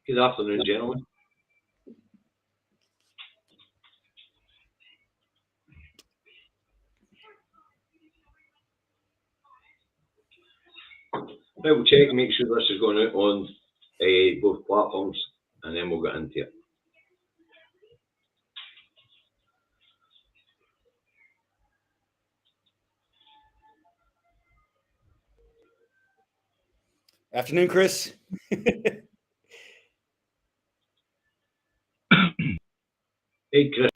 Good afternoon, gentlemen. Right, we'll check and make sure this is going out on both platforms, and then we'll get into it. Afternoon, Chris. Hey, Chris.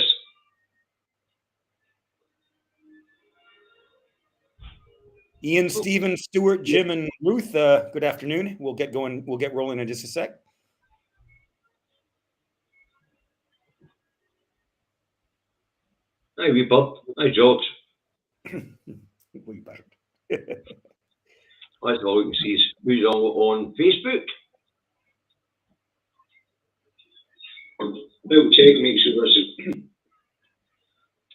Ian, Stephen, Stuart, Jim, and Ruth, good afternoon. We'll get going. We'll get rolling in just a sec. Hi, wee bud. Hi, George. Wee bird. That's all we can see is who's on Facebook. We'll check and make sure this is...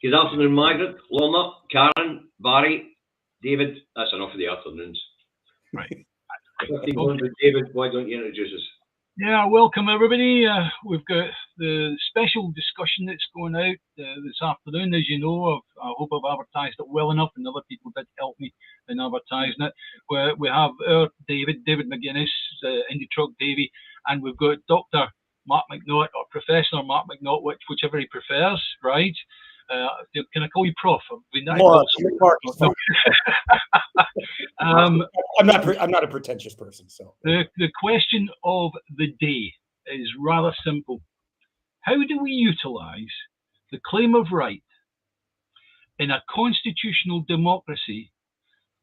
Good afternoon, Margaret, Lorna, Karen, Barry, David. That's enough of the afternoons. Right. Okay. David, why don't you introduce us? Yeah, welcome everybody. We've got the special discussion that's going out this afternoon. As you know, I hope I've advertised it well enough, and other people did help me in advertising it. Where we have our David McGuinness, Indie Truck Davy, and we've got Dr Mark McNaught, or Professor Mark McNaught, whichever he prefers, right? Can I call you Prof? Mark. I'm not a pretentious person. So the question of the day is rather simple. How do we utilize the claim of right in a constitutional democracy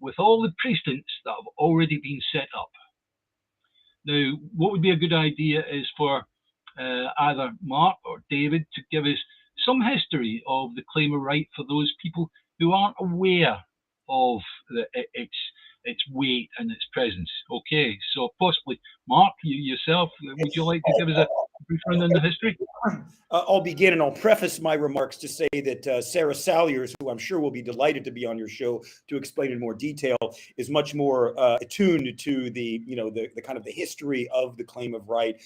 with all the precedents that have already been set up? Now, what would be a good idea is for either Mark or David to give us some history of the claim of right for those people who aren't aware of its weight and its presence. Okay, so possibly Mark, you yourself, would you like to give us a brief rundown on the history? I'll begin, and I'll preface my remarks to say that Sarah Salyers, who I'm sure will be delighted to be on your show to explain in more detail, is much more attuned to the kind of the history of the claim of right.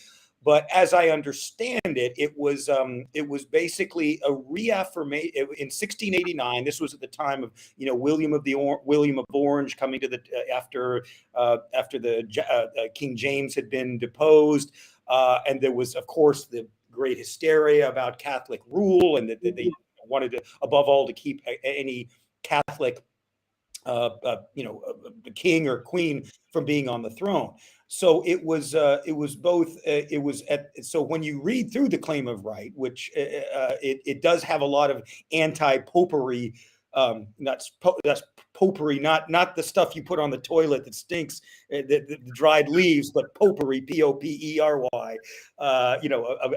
But as I understand it, it was basically a reaffirmation in 1689. This was at the time of William of Orange coming to the after the King James had been deposed, and there was, of course, the great hysteria about Catholic rule, and that they wanted to, above all, to keep any Catholic king or queen from being on the throne. So so when you read through the claim of right, which it does have a lot of anti-popery, that's popery, not the stuff you put on the toilet that stinks, the dried leaves, but popery, P-O-P-E-R-Y,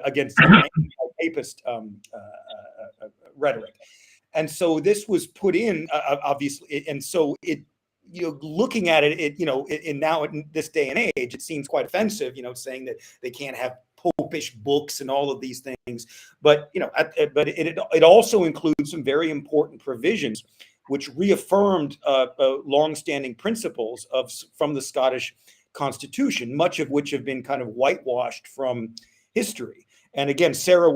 against papist rhetoric. And so this was put in, obviously, and so it, looking at it, now in this day and age, it seems quite offensive, saying that they can't have popish books and all of these things. But it also includes some very important provisions which reaffirmed long-standing principles from the Scottish Constitution, much of which have been kind of whitewashed from history. And again, Sarah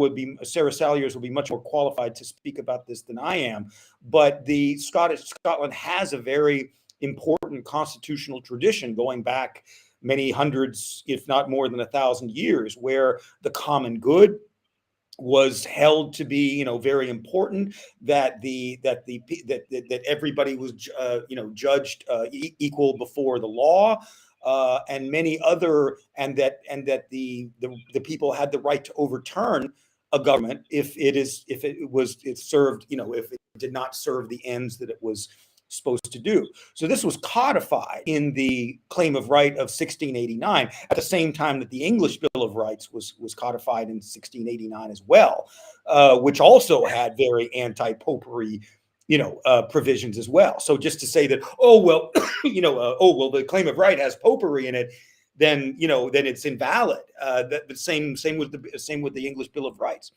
Salyers will be much more qualified to speak about this than I am. But Scotland has a very important constitutional tradition going back many hundreds, if not more than 1,000 years, where the common good was held to be, very important. That everybody was, judged equal before the law. And many other, and that the people had the right to overturn a government if it did not serve the ends that it was supposed to do. So this was codified in the Claim of Right of 1689, at the same time that the English Bill of Rights was codified in 1689 as well, which also had very anti-popery provisions as well. So just to say that, the Claim of Right has popery in it, then it's invalid. The same with the English Bill of Rights.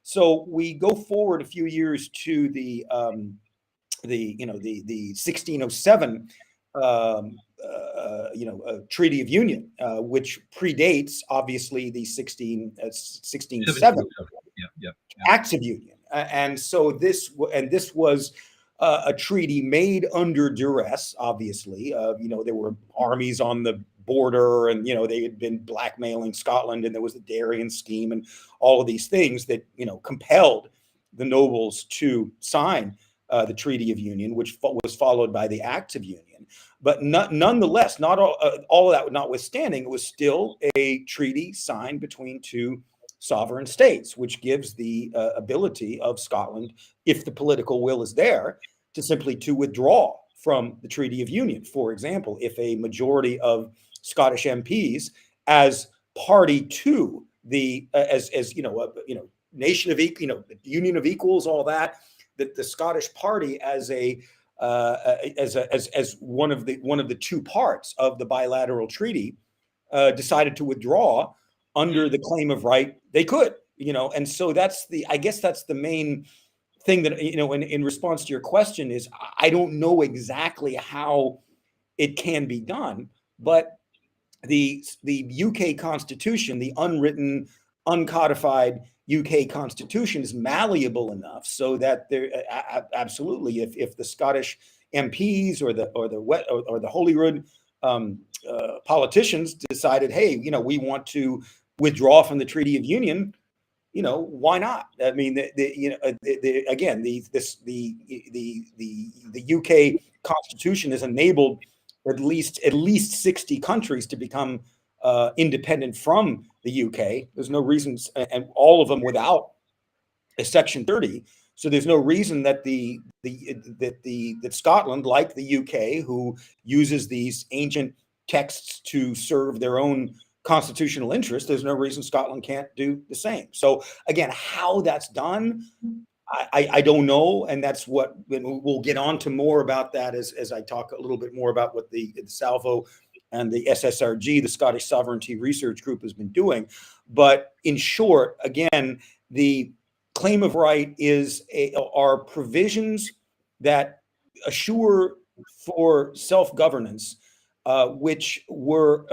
So we go forward a few years to the 1607 Treaty of Union, which predates obviously the 1670 Acts of Union, and so this was a treaty made under duress. Obviously, there were armies on the border, and they had been blackmailing Scotland, and there was the Darien scheme, and all of these things that compelled the nobles to sign the Treaty of Union, which was followed by the Acts of Union. But nonetheless, not all of that notwithstanding, it was still a treaty signed between two sovereign states, which gives the ability of Scotland, if the political will is there, to simply withdraw from the Treaty of Union. For example, if a majority of Scottish MPs, as party to the nation of union of equals, all that the Scottish party as one of the two parts of the bilateral treaty decided to withdraw under the claim of right, they could, and so I guess that's the main thing that, in response to your question, is I don't know exactly how it can be done, but the UK Constitution, the unwritten, uncodified UK Constitution, is malleable enough so that there absolutely, if the Scottish MPs or the Holyrood politicians decided, hey, we want to withdraw from the Treaty of Union, why not? I mean, the UK Constitution has enabled at least 60 countries to become independent from the UK. There's no reasons, and all of them without a Section 30. So there's no reason that that Scotland, like the UK, who uses these ancient texts to serve their own constitutional interest, there's no reason Scotland can't do the same. So again, how that's done, I don't know, and that's what we'll get on to more about that as I talk a little bit more about what the Salvo and the SSRG, the Scottish Sovereignty Research Group, has been doing. But in short, again, the claim of right are provisions that assure for self-governance, which were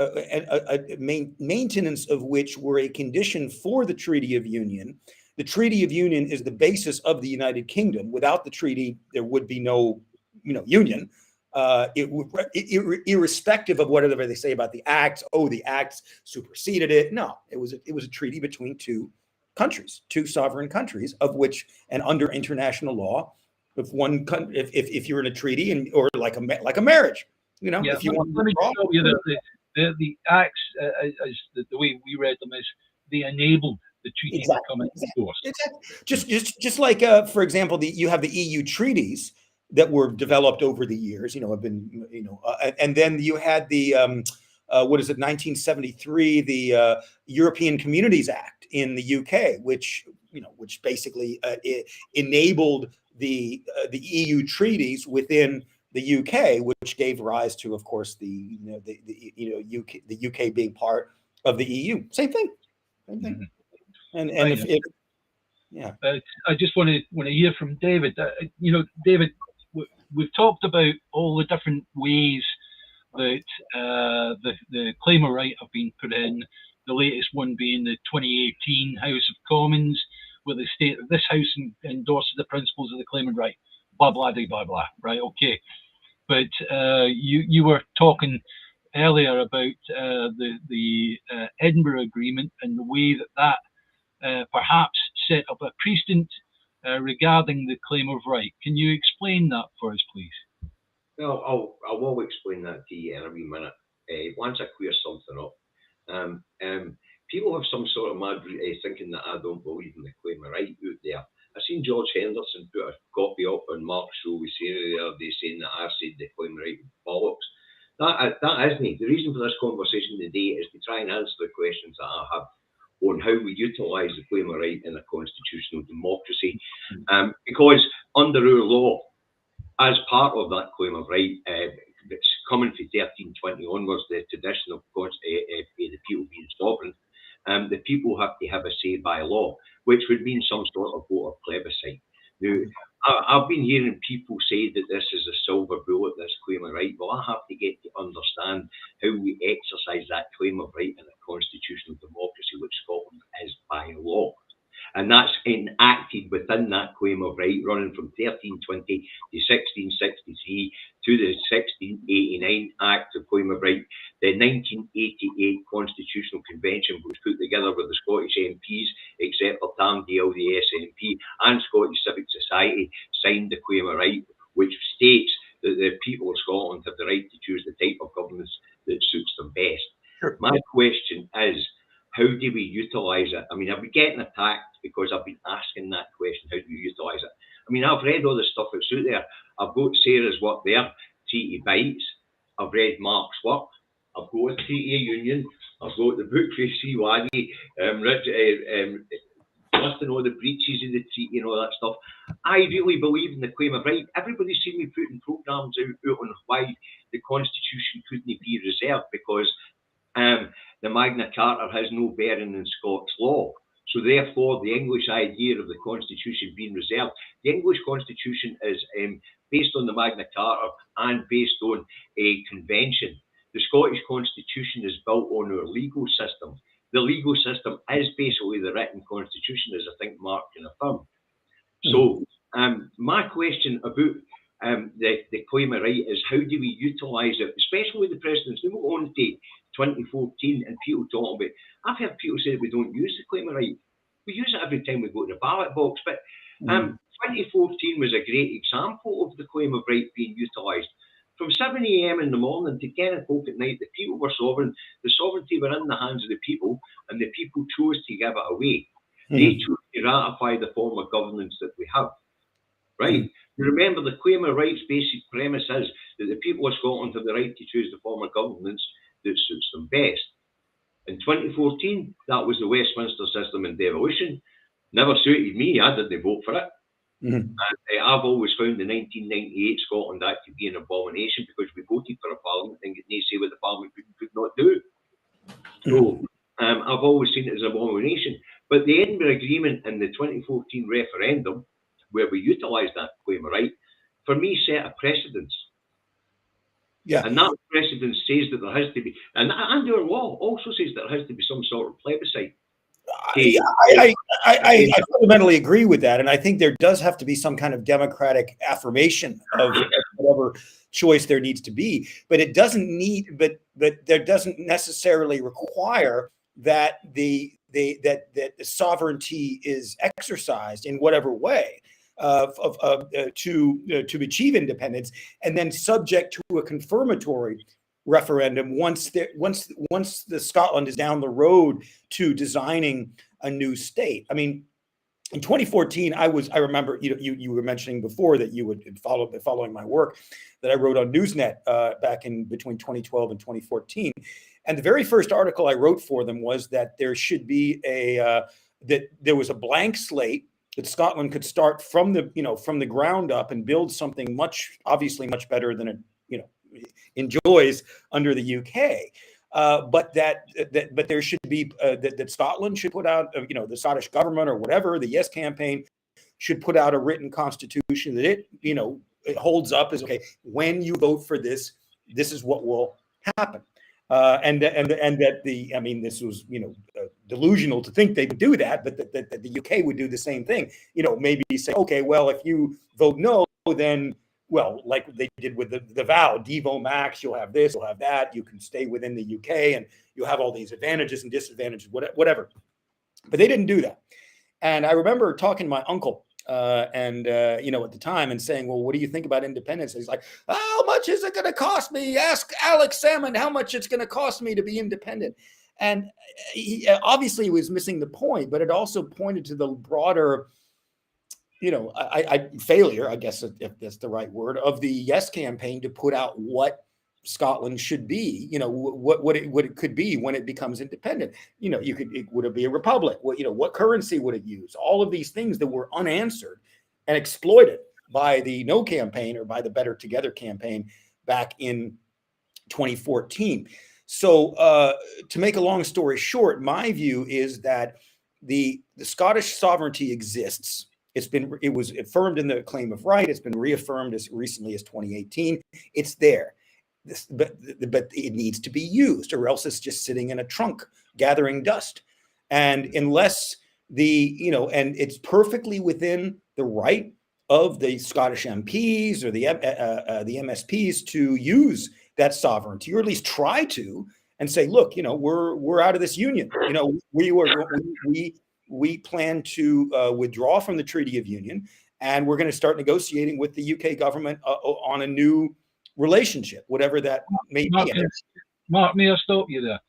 maintenance of which were a condition for the Treaty of Union. The Treaty of Union is the basis of the United Kingdom. Without the treaty, there would be no, union. Irrespective of whatever they say about the acts. Oh, the acts superseded it. No, it was a treaty between two countries, two sovereign countries, of which, and under international law, if you're in a treaty or like a marriage, if you want. Let me tell you that the acts, as the way we read them, is they enabled the treaty to come into force. Just like, for example, you have the EU treaties that were developed over the years, have been, and then you had the 1973, the European Communities Act in the UK, which basically enabled the EU treaties within the UK, which gave rise to, of course, the UK being part of the EU. Same thing. Mm-hmm. And I just want to hear from David. David, we've talked about all the different ways that the claim of right have been put in. The latest one being the 2018 House of Commons, where the state of this House endorses the principles of the claim of right. Blah blah blah blah. Right? Okay. But you were talking earlier about the Edinburgh Agreement and the way that perhaps set up a precedent regarding the claim of right. Can you explain that for us, please? Well, I will explain that to you in a wee minute. Once I clear something up, people have some sort of mad thinking that I don't believe in the claim of right out there. I seen George Henderson put a copy up on Mark's show with Sarah the other day saying that I said the claim of right was bollocks. That isn't. The reason for this conversation today is to try and answer the questions that I have on how we utilise the claim of right in a constitutional democracy. Because under our law, as part of that claim of right, it's coming from 1320 onwards, the tradition of the people being sovereign, the people have to have a say by law, which would mean some sort of vote or plebiscite. Now, I've been hearing people say that this is a silver bullet, this claim of right. Well, I have to get to understand how we exercise that claim of right in a constitutional democracy, which Scotland is by law. And that's enacted within that claim of right, running from 1320 to 1663 to the 1689 Act of Claim of Right. The 1988 Constitutional Convention was put together with the Scottish MPs, except for Tamdale, the SNP, and Scottish Civic Society, signed the Claim of Right, which states that the people of Scotland have the right to choose the type of governance that suits them best. Sure. My question is, how do we utilise it? I mean, are we getting attacked because I've been asking that question? How do you utilise it? I mean, I've read all the stuff that's out there. I've got Sarah's work there, Treaty Bites. I've read Mark's work. I've got a Treaty of Union. I've got the book for C. Waddy, listing all the breaches of the treaty and all that stuff. I really believe in the claim of right. Everybody's seen me putting programmes out on why the Constitution couldn't be reserved, because the Magna Carta has no bearing in Scots law. So therefore, the English idea of the Constitution being reserved, the English Constitution is based on the Magna Carta and based on a convention. The Scottish Constitution is built on our legal system. The legal system is basically the written Constitution, as I think Mark can affirm. So my question about the claim of right is, how do we utilise it, especially with the presidents? We go on to 2014 and people talking about, I've heard people say that we don't use the claim of right. We use it every time we go to the ballot box, but 2014 was a great example of the claim of right being utilised. From 7 a.m. in the morning to 10 o'clock at night, the people were sovereign. The sovereignty were in the hands of the people, and the people chose to give it away. They chose to ratify the form of governance that we have. Right? Remember, the claim of right's basic premise is that the people of Scotland have the right to choose the form of governance that suits them best. In 2014, that was the Westminster system in devolution. Never suited me. I didn't vote for it. And I've always found the 1998 Scotland Act to be an abomination, because we voted for a parliament and they say what the parliament could not do. So I've always seen it as an abomination. But the Edinburgh Agreement and the 2014 referendum, where we utilised that claim of right, for me set a precedence. Yeah. And that precedence says that there has to be, and our law also says that there has to be some sort of plebiscite. I fundamentally agree with that, and I think there does have to be some kind of democratic affirmation of whatever choice there needs to be. But it doesn't need, but there doesn't necessarily require that the sovereignty is exercised in whatever way to achieve independence, and then subject to a confirmatory referendum once the Scotland is down the road to designing a new state. I mean, in 2014, I remember you were mentioning before that you would following my work that I wrote on Newsnet back in between 2012 and 2014, and the very first article I wrote for them was that there should be that there was a blank slate, that Scotland could start from the ground up and build something obviously much better than it enjoys under the UK, but there should be that Scotland should put out, the Scottish government or whatever, the Yes campaign should put out a written constitution that it holds up as, okay, when you vote for this, this is what will happen, and that this was delusional to think they would do that, but that the UK would do the same thing, maybe say, okay, well, if you vote no, then, well, like they did with the vow, Devo Max, you'll have this, you'll have that, you can stay within the UK, and you'll have all these advantages and disadvantages, whatever. But they didn't do that. And I remember talking to my uncle, at the time, and saying, well, what do you think about independence? And he's like, how much is it going to cost me? Ask Alex Salmond how much it's going to cost me to be independent. And he obviously was missing the point, but it also pointed to the broader failure, I guess, if that's the right word, of the Yes campaign to put out what Scotland should be, what it could be when it becomes independent. Would it be a republic? What currency would it use? All of these things that were unanswered and exploited by the No campaign, or by the Better Together campaign back in 2014. So to make a long story short, my view is that the Scottish sovereignty exists. It was affirmed in the claim of right. It's been reaffirmed as recently as 2018. It's there. But it needs to be used, or else it's just sitting in a trunk gathering dust. And unless and it's perfectly within the right of the Scottish MPs or the MSPs to use that sovereignty, or at least try to, and say, look, we're out of this union. We plan to withdraw from the Treaty of Union, and we're going to start negotiating with the UK government on a new relationship, whatever that may be. Mark, may I stop you there?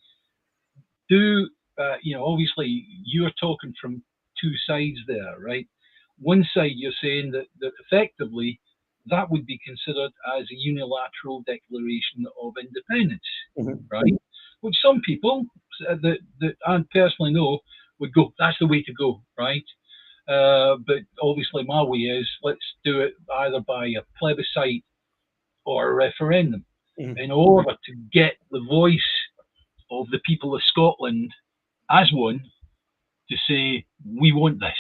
Obviously you're talking from two sides there, right? One side, you're saying that effectively that would be considered as a unilateral declaration of independence, right? Which some people that I personally know would go, that's the way to go, right? But obviously my way is, let's do it either by a plebiscite or a referendum in order to get the voice of the people of Scotland as one to say, we want this.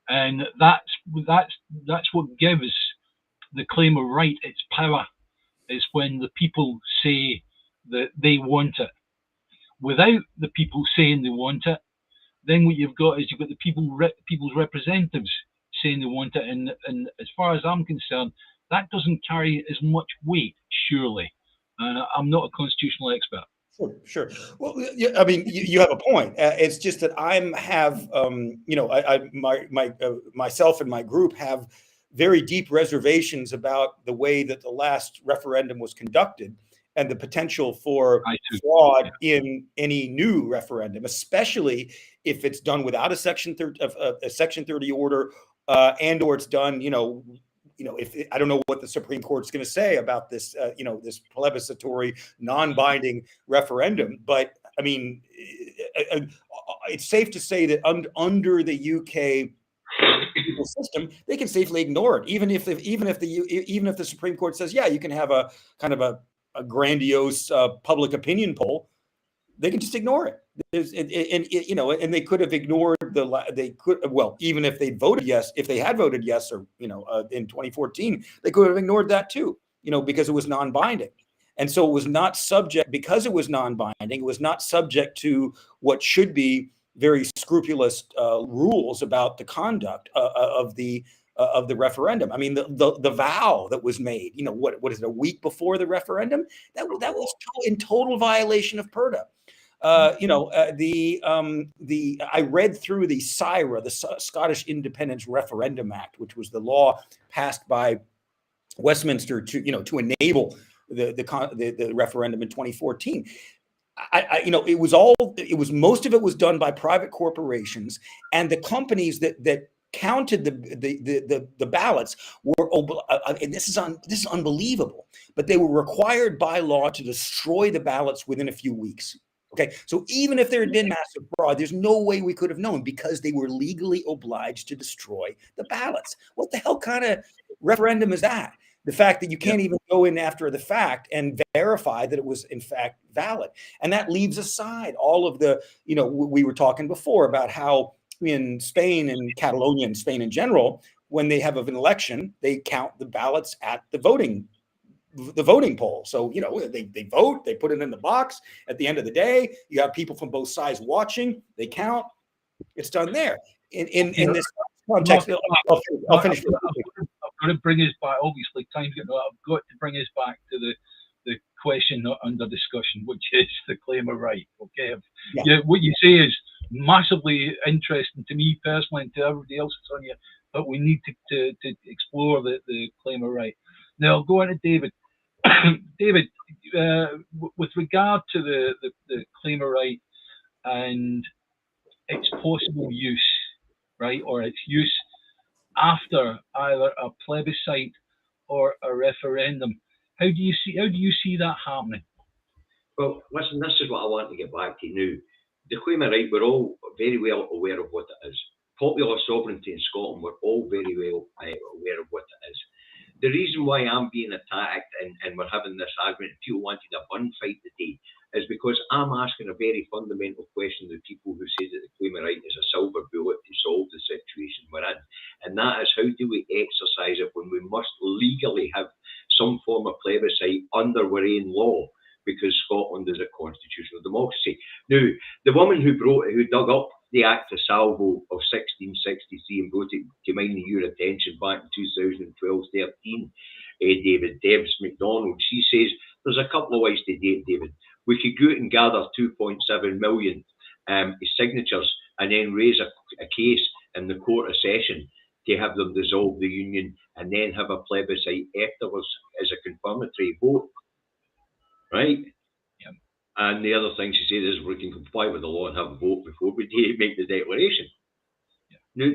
And that's what gives the claim of right its power, is when the people say that they want it. Without the people saying they want it, then what you've got is you've got the people's representatives saying they want it, and as far as I'm concerned, that doesn't carry as much weight, surely. I'm not a constitutional expert. Sure. Well, I mean, you have a point. It's just that myself and my group have very deep reservations about the way that the last referendum was conducted and the potential for fraud in any new referendum, especially if it's done without a Section 30 order, and or it's done, if I don't know what the Supreme Court's going to say about this, this plebiscitory, non-binding referendum, but I mean, it's safe to say that under the UK legal system, they can safely ignore it, even if the Supreme Court says, yeah, you can have a kind of a grandiose public opinion poll. They can just ignore it. And they could have ignored even if they voted yes, if they had voted yes, or in 2014, they could have ignored that too, because it was non-binding. And so it was not subject, because it was non-binding, it was not subject to what should be very scrupulous rules about the conduct of the referendum. I mean, the vow that was made, what is it, a week before the referendum, that was in total violation of PERDA. I read through the SIRA, the Scottish Independence Referendum Act, which was the law passed by Westminster to enable the referendum in 2014. Most of it was done by private corporations, and the companies that counted the ballots were, and this is unbelievable, but they were required by law to destroy the ballots within a few weeks. Okay, so even if there had been massive fraud, there's no way we could have known, because they were legally obliged to destroy the ballots. What the hell kind of referendum is that? The fact that you can't even go in after the fact and verify that it was in fact valid. And that leaves aside all of the, we were talking before about how in Spain and Catalonia and Spain in general, when they have an election, they count the ballots at the voting poll. So, they vote, they put it in the box. At the end of the day, you have people from both sides watching, they count, it's done there. In this context, I'll finish. I've got to bring us back, obviously time's getting up, I've got to bring us back to the question under discussion, which is the claim of right. Okay. What you say is massively interesting to me personally and to everybody else that's on here, but we need to explore the claim of right. Now I'll go on to David. David, with regard to the claim of right and its possible use, right, or its use after either a plebiscite or a referendum, how do you see that happening? Well, listen, this is what I want to get back to now. The claim of right, we're all very well aware of what it is. Popular sovereignty in Scotland, we're all very well aware of what it is. The reason why I'm being attacked and we're having this argument, people wanted a bun fight today, is because I'm asking a very fundamental question to people who say that the claim of right is a silver bullet to solve the situation we're in. And that is, how do we exercise it when we must legally have some form of plebiscite under our own law, because Scotland is a constitutional democracy. Now, the woman who dug up the Act of Salvo of 1663 and brought it to mind your attention back in 2012-13, David, Davies McDonald, she says there's a couple of ways to do it, David. We could go out and gather 2.7 million signatures and then raise a case in the Court of Session to have them dissolve the union and then have a plebiscite afterwards as a confirmatory vote, right? Yeah. And the other thing she said is we can comply with the law and have a vote before we make the declaration. Now,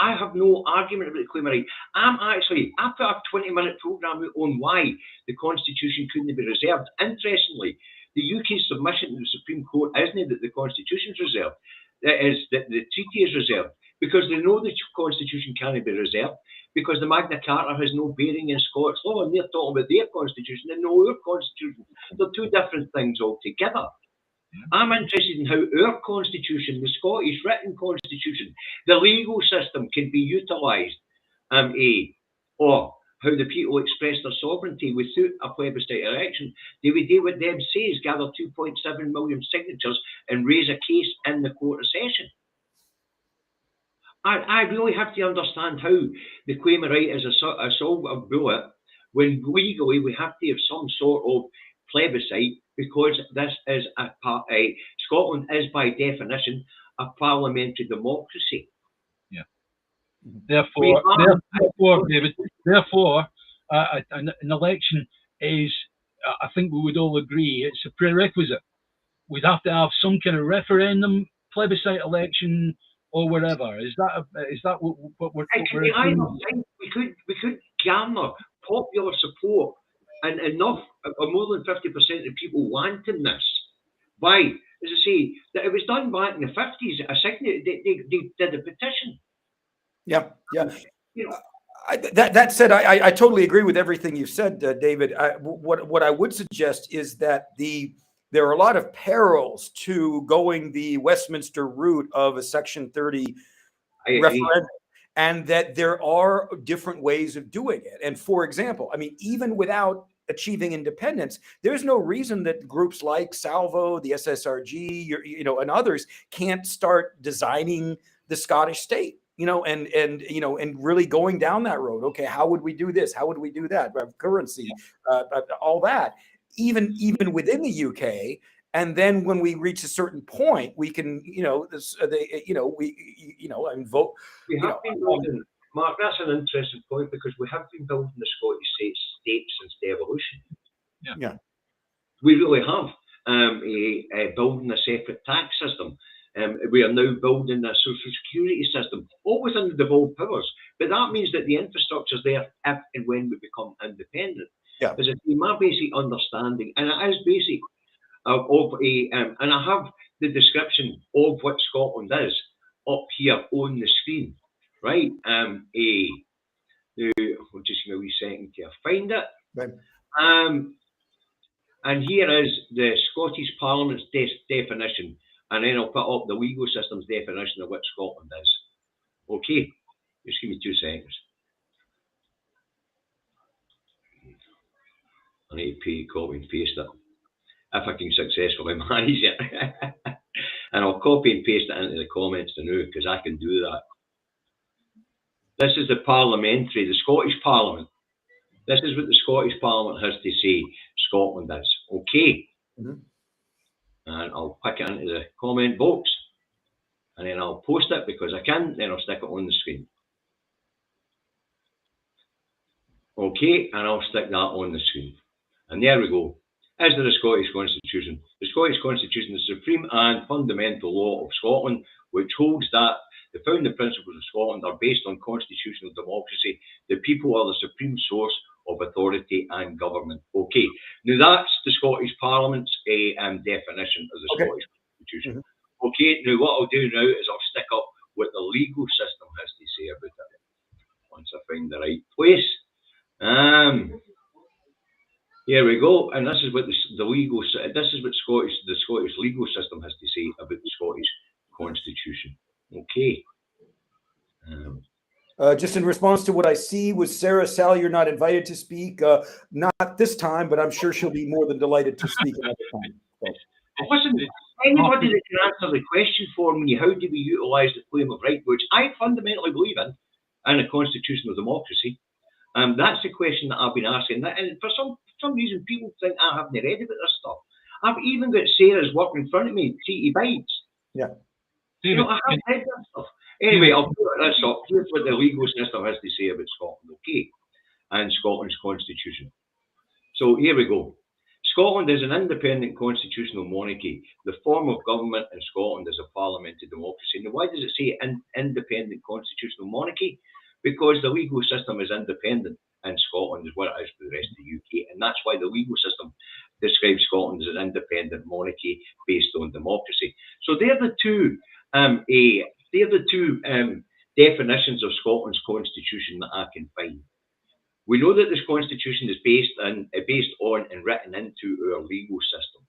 I have no argument about the claim of right. I put a 20-minute programme on why the Constitution couldn't be reserved. Interestingly, the UK submission to the Supreme Court isn't that the Constitution's reserved. It is that the treaty is reserved, because they know the Constitution can't be reserved, because the Magna Carta has no bearing in Scots law, and they're talking about their Constitution and no our Constitution. They're two different things altogether. I'm interested in how our Constitution, the Scottish written Constitution, the legal system can be utilised, or how the people express their sovereignty without a plebiscite election. They would do what them says, gather 2.7 million signatures and raise a case in the Court of Session. I really have to understand how the claim of right is a silver bullet when legally we have to have some sort of plebiscite, because this is Scotland is by definition a parliamentary democracy. Yeah. Therefore, David, an election is, I think we would all agree, it's a prerequisite. We'd have to have some kind of referendum, plebiscite election, or whatever. Is that what we're doing? I don't think we could garner popular support and enough, or more than 50% of people wanting this. Why? As I say, that it was done back in the 50s. They did a petition. Yeah. You know, that said, I totally agree with everything you've said, David. What I would suggest is that there are a lot of perils to going the Westminster route of a Section 30 referendum, and that there are different ways of doing it. And for example, I mean, even without achieving independence, there's no reason that groups like Salvo, the SSRG, and others can't start designing the Scottish state. And really going down that road. Okay, how would we do this? How would we do that? Currency, all that. Even within the UK, and then when we reach a certain point, we can, vote. Mark, that's an interesting point, because we have been building the Scottish state since devolution. Yeah. We really have. Building a separate tax system. We are now building a social security system, all within the devolved powers. But that means that the infrastructure is there if and when we become independent. Yeah. As my basic understanding, and it is basic, and I have the description of what Scotland is up here on the screen, right? Now, I'll just give me a wee second to find it. Right. And here is the Scottish Parliament's definition, and then I'll put up the legal system's definition of what Scotland is. Okay, just give me 2 seconds. I need to copy and paste it, if I can successfully manage it. And I'll copy and paste it into the comments to now, because I can do that. This is the Scottish Parliament. This is what the Scottish Parliament has to say Scotland is. Okay. Mm-hmm. And I'll pick it into the comment box, and then I'll post it because I can, then I'll stick it on the screen. Okay, and I'll stick that on the screen. And there we go. As to the Scottish Constitution. The Scottish Constitution is the supreme and fundamental law of Scotland, which holds that the founding principles of Scotland are based on constitutional democracy. The people are the supreme source of authority and government. Okay, now that's the Scottish Parliament's definition of the Scottish Constitution. Mm-hmm. Okay, now what I'll do now is I'll stick up what the legal system has to say about it. Once I find the right place. Here we go, and this is what the legal. This is what the Scottish legal system has to say about the Scottish Constitution. Okay. Just in response to what I see with Sarah, Sally, you're not invited to speak. Not this time, but I'm sure she'll be more than delighted to speak another time. So. Listen, anybody that can answer the question for me, how do we utilise the claim of right, which I fundamentally believe in a constitutional democracy? That's the question that I've been asking. And for some reason, people think I haven't read about this stuff. I've even got Sarah's work in front of me, Treaty Bites. Yeah. You know, I have read that stuff. Anyway, I'll put this up. Here's what the legal system has to say about Scotland, okay? And Scotland's constitution. So here we go. Scotland is an independent constitutional monarchy. The form of government in Scotland is a parliamentary democracy. Now, why does it say independent constitutional monarchy? Because the legal system is independent in Scotland, is what it is for the rest of the UK. And that's why the legal system describes Scotland as an independent monarchy based on democracy. So they're the two definitions of Scotland's constitution that I can find. We know that this constitution is based on and written into our legal system.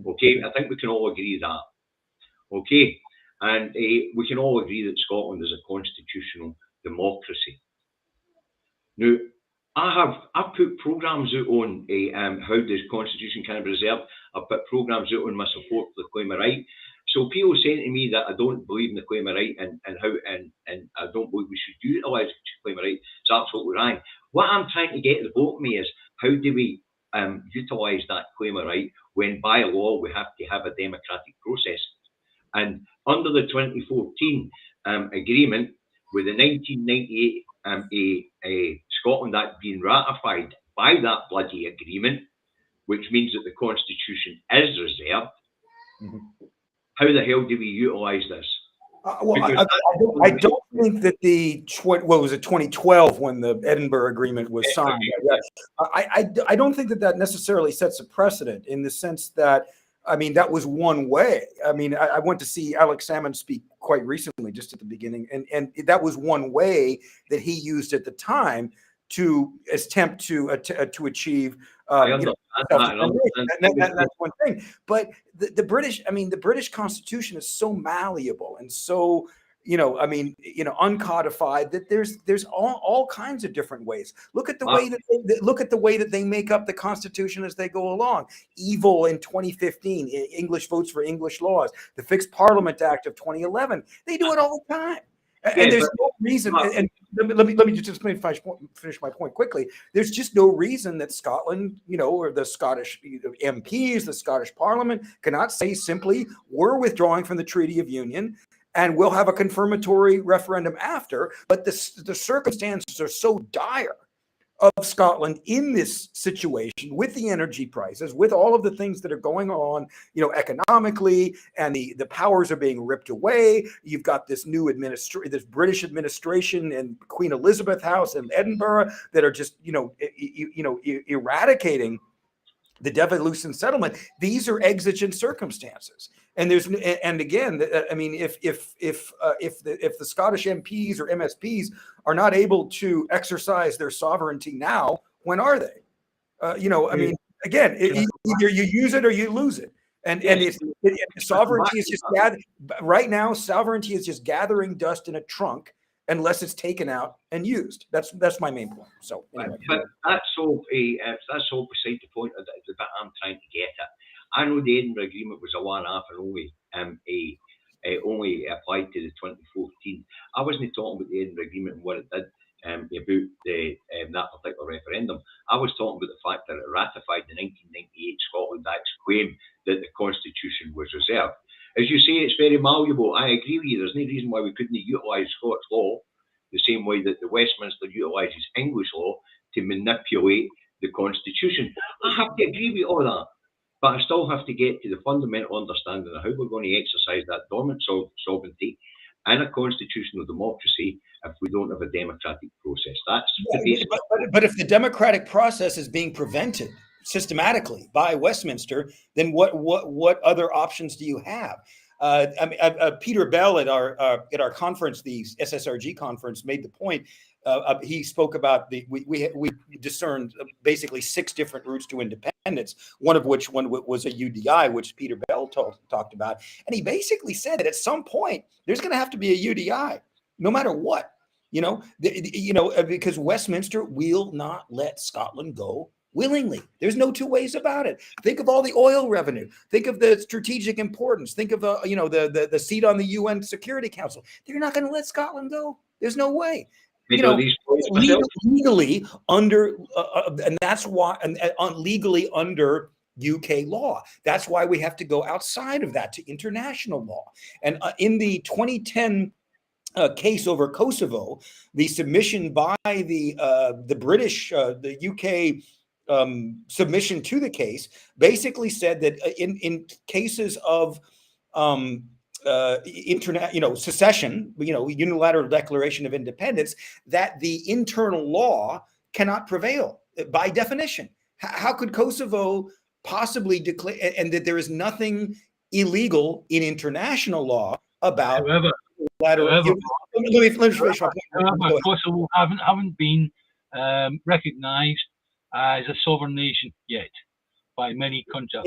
Okay, I think we can all agree that. Okay, and we can all agree that Scotland is a constitutional democracy. Now, I've put programs out on how the constitution can be preserved. I've put programs out on my support for the claim of right. So people saying to me that I don't believe in the claim of right and I don't believe we should utilise the claim of right, it's absolutely wrong. What I'm trying to get to the bottom of me is, how do we utilise that claim of right when by law we have to have a democratic process? And under the 2014 agreement with the 1998 Scotland Act being ratified by that bloody agreement, which means that the Constitution is reserved, how the hell do we utilise this? I don't think that what was it, 2012 when the Edinburgh Agreement was signed. I don't think that necessarily sets a precedent in the sense that, I mean, that was one way. I mean, I went to see Alex Salmond speak quite recently, just at the beginning, and that was one way that he used at the time to attempt to achieve. That's one thing. But the British Constitution is so malleable and so, uncodified that there's all kinds of different ways. Look at the way that they make up the Constitution as they go along. Evil in 2015, English votes for English laws. The Fixed Parliament Act of 2011. They do it all the time. And there's no reason. And let me just finish my point quickly. There's just no reason that Scotland, or the Scottish MPs, the Scottish Parliament cannot say simply, we're withdrawing from the Treaty of Union, and we'll have a confirmatory referendum after. But the circumstances are so dire of Scotland in this situation, with the energy prices, with all of the things that are going on, economically, and the powers are being ripped away. You've got this new this British administration and Queen Elizabeth House in Edinburgh that are just, eradicating the devolution settlement. These are exigent circumstances. And again, I mean, if the Scottish MPs or MSPs are not able to exercise their sovereignty now, when are they? I mean, again, either you use it or you lose it. And sovereignty is just right now. Sovereignty is just gathering dust in a trunk unless it's taken out and used. That's my main point. So, anyway. But that's all beside the point of the bit I'm trying to get at. I know the Edinburgh Agreement was a one-off and only applied to the 2014. I wasn't talking about the Edinburgh Agreement and what it did about that particular referendum. I was talking about the fact that it ratified the 1998 Scotland Act's claim that the Constitution was reserved. As you say, it's very malleable. I agree with you. There's no reason why we couldn't utilise Scots law the same way that the Westminster utilises English law to manipulate the Constitution. I have to agree with all that. But I still have to get to the fundamental understanding of how we're going to exercise that dormant sovereignty in a constitutional democracy if we don't have a democratic process. That's the basic. But if the democratic process is being prevented systematically by Westminster, then what other options do you have? Peter Bell at our conference, the SSRG conference, made the point. he spoke about we discerned basically 6 different routes to independence, one was a UDI, which Peter Bell talked about. And he basically said that at some point, there's going to have to be a UDI, no matter what, because Westminster will not let Scotland go willingly. There's no 2 ways about it. Think of all the oil revenue. Think of the strategic importance. Think of the seat on the UN Security Council. They're not going to let Scotland go. There's no way. Legally under, and that's why, legally under UK law. That's why we have to go outside of that to international law. And in the 2010 case over Kosovo, the submission by the British, the UK submission to the case basically said that in cases of secession, unilateral declaration of independence, that the internal law cannot prevail by definition. How could Kosovo possibly declare, and that there is nothing illegal in international law about Kosovo haven't been recognized as a sovereign nation yet by many countries.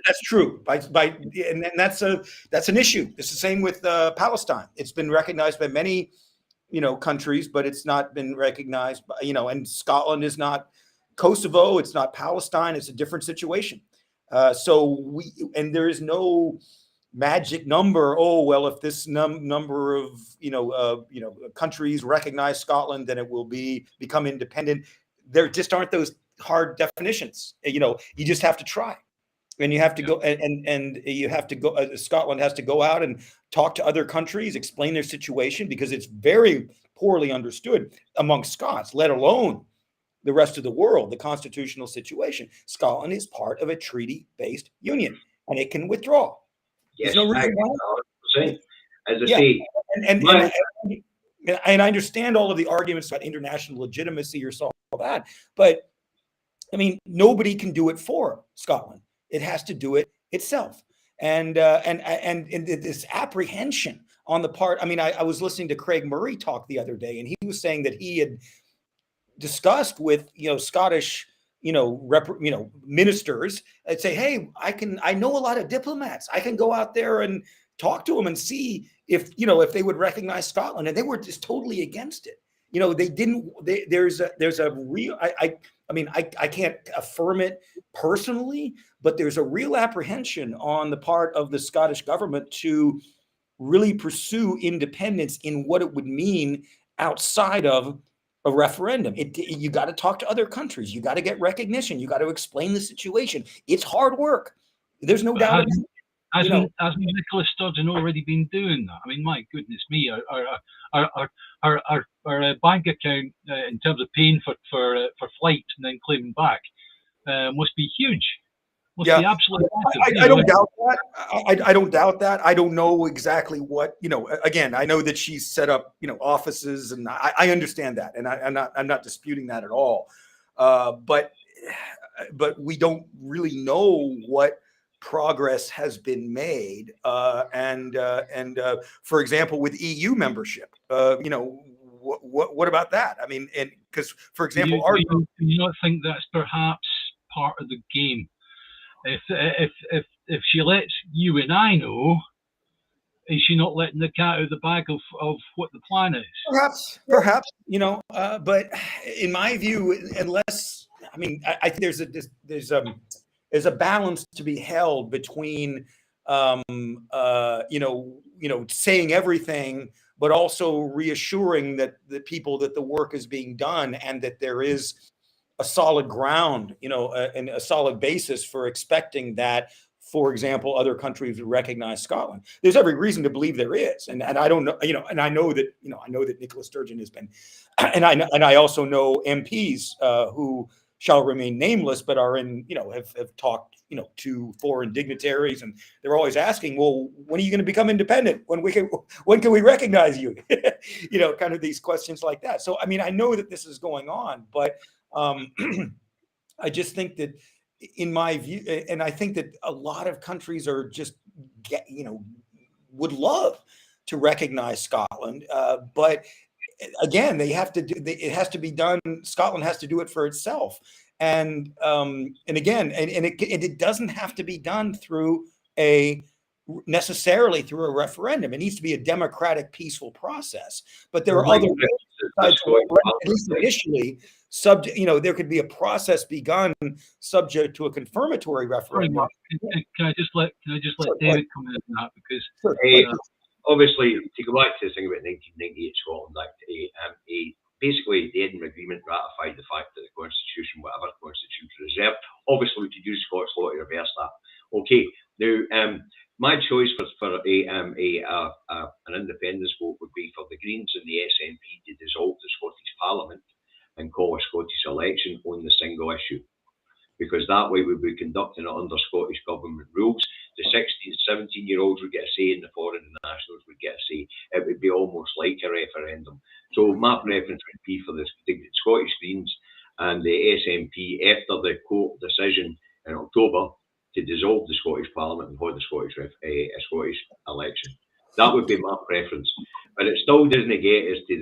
That's true. And that's an issue. It's the same with Palestine. It's been recognized by many, countries, but it's not been recognized by, and Scotland is not Kosovo. It's not Palestine. It's a different situation. And there is no magic number. Oh, well, if this number of, countries recognize Scotland, then it will become independent. There just aren't those hard definitions. You just have to try, and you have to go and you have to go. Scotland has to go out and talk to other countries, explain their situation, because it's very poorly understood among Scots, let alone the rest of the world, the constitutional situation. Scotland is part of a treaty-based union, and it can withdraw. Yes, there's no reason why. As I say, and I understand all of the arguments about international legitimacy or all that, but I mean, nobody can do it for Scotland. It has to do it itself. And this apprehension on the part, I mean, I was listening to Craig Murray talk the other day, and he was saying that he had discussed with, Scottish, ministers and say, hey, I know a lot of diplomats. I can go out there and talk to them and see if they would recognize Scotland. And they were just totally against it. They didn't, there's a real, I can't affirm it personally, but there's a real apprehension on the part of the Scottish government to really pursue independence in what it would mean outside of a referendum. You got to talk to other countries. You got to get recognition. You got to explain the situation. It's hard work. There's no doubt. Hasn't Nicola Sturgeon already been doing that? I mean, my goodness me, our bank account in terms of paying for flights and then claiming back must be huge. Must be absolutely massive. I don't doubt that. I don't doubt that. I don't know exactly what, again, I know that she's set up, offices, and I understand that. And I'm not disputing that at all. But we don't really know what progress has been made. And for example, with EU membership, what about that? I mean, and because, for example, do you not think that's perhaps part of the game? If she lets you and I know, is she not letting the cat out of the bag of what the plan is? Perhaps, but in my view, unless, I think there's a balance to be held between, saying everything, but also reassuring that the people that the work is being done and that there is a solid ground, and a solid basis for expecting that, for example, other countries would recognize Scotland. There's every reason to believe there is, and I don't know, and I know that Nicola Sturgeon has been, and I also know MPs who shall remain nameless, but are in, have talked, to foreign dignitaries, and they're always asking, well, when are you going to become independent? When can we recognize you? Kind of these questions like that. So, I know that this is going on, but I just think that, in my view, and I think that a lot of countries are just, would love to recognize Scotland, but again, they have to do. It has to be done. Scotland has to do it for itself. And again, it doesn't have to be done through necessarily through a referendum. It needs to be a democratic, peaceful process. But there are other ways, besides, at least initially, subject. There could be a process begun subject to a confirmatory referendum. Sorry, Mark, can I just let David come in on that, because obviously, to go back to the thing about 1998 Scotland Act, basically the Edinburgh Agreement ratified the fact that the Constitution, whatever the Constitution reserved, obviously we could use Scottish law to reverse that. Okay, now my choice for an independence vote would be for the Greens and the SNP to dissolve the Scottish Parliament and call a Scottish election on the single issue, because that way we'd be conducting it under Scottish government rules. The 16, 17-year-olds would get a say, and the foreign nationals would get a say. It would be almost like a referendum. So my preference would be for the Scottish Greens and the SNP, after the court decision in October, to dissolve the Scottish Parliament and hold a Scottish election. That would be my preference. But it still doesn't get us to